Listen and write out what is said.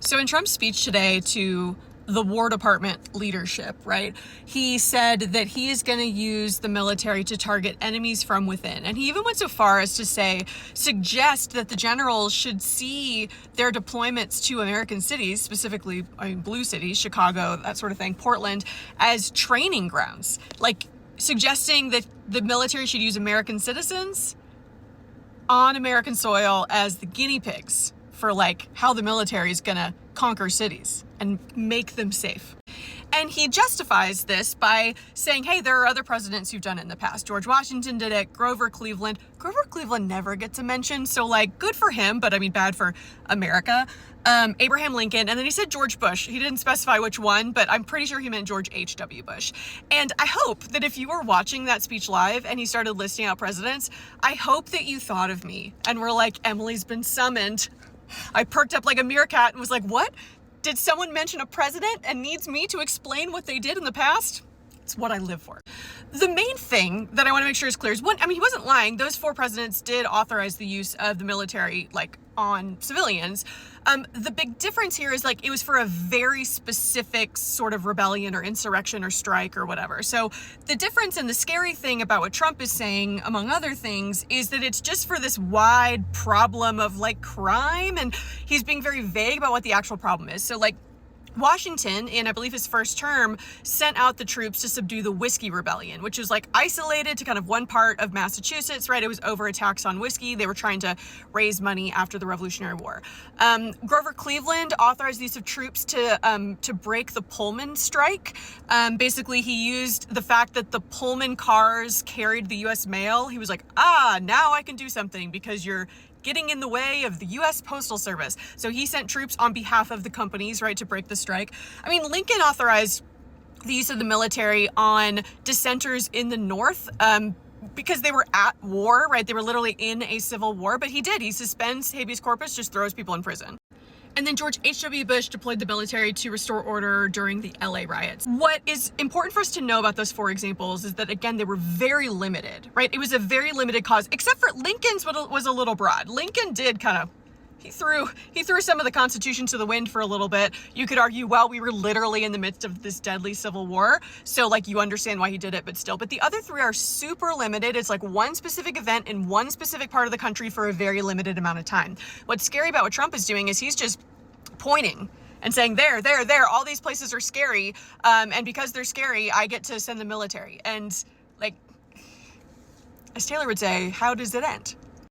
So in Trump's speech today to the War Department leadership, right, he said that he is going to use the military to target enemies from within. And he even went so far as to suggest that the generals should see their deployments to American cities, specifically, blue cities, Chicago, that sort of thing, Portland, as training grounds. Like suggesting that the military should use American citizens on American soil as the guinea pigs for like how the military is gonna conquer cities and make them safe. And he justifies this by saying, hey, there are other presidents who've done it in the past. George Washington did it, Grover Cleveland. Grover Cleveland never gets a mention, so like good for him, but I mean bad for America. Abraham Lincoln, and then he said George Bush. He didn't specify which one, but I'm pretty sure he meant George H.W. Bush. And I hope that if you were watching that speech live and he started listing out presidents, I hope that you thought of me and were like, Emily's been summoned. I perked up like a meerkat and was like, what? Did someone mention a president and needs me to explain what they did in the past? It's what I live for. The main thing that I want to make sure is clear is one, I mean, he wasn't lying. Those 4 presidents did authorize the use of the military, like on civilians. The big difference here is like it was for a very specific sort of rebellion or insurrection or strike or whatever. So the difference and the scary thing about what Trump is saying, among other things, is that it's just for this wide problem of like crime, and he's being very vague about what the actual problem is. So like Washington, in I believe his first term, sent out the troops to subdue the Whiskey Rebellion, which was like isolated to kind of one part of Massachusetts, right? It was over attacks on whiskey. They were trying to raise money after the Revolutionary War. Grover Cleveland authorized the use of troops to break the Pullman strike. Basically, he used the fact that the Pullman cars carried the U.S. mail. He was like, now I can do something because you're getting in the way of the U.S. Postal Service. So he sent troops on behalf of the companies, right, to break the strike. I mean, Lincoln authorized the use of the military on dissenters in the North because they were at war, right? They were literally in a civil war, but he did. He suspends habeas corpus, just throws people in prison. And then George H.W. Bush deployed the military to restore order during the LA riots. What is important for us to know about those 4 examples is that, again, they were very limited, right? It was a very limited cause, except for Lincoln's was a little broad. Lincoln did kind of, he threw some of the Constitution to the wind for a little bit. You could argue, well, we were literally in the midst of this deadly civil war. So like you understand why he did it, but still. But the other 3 are super limited. It's like one specific event in one specific part of the country for a very limited amount of time. What's scary about what Trump is doing is he's just pointing and saying, there, all these places are scary. And because they're scary, I get to send the military. And like, as Taylor would say, how does it end?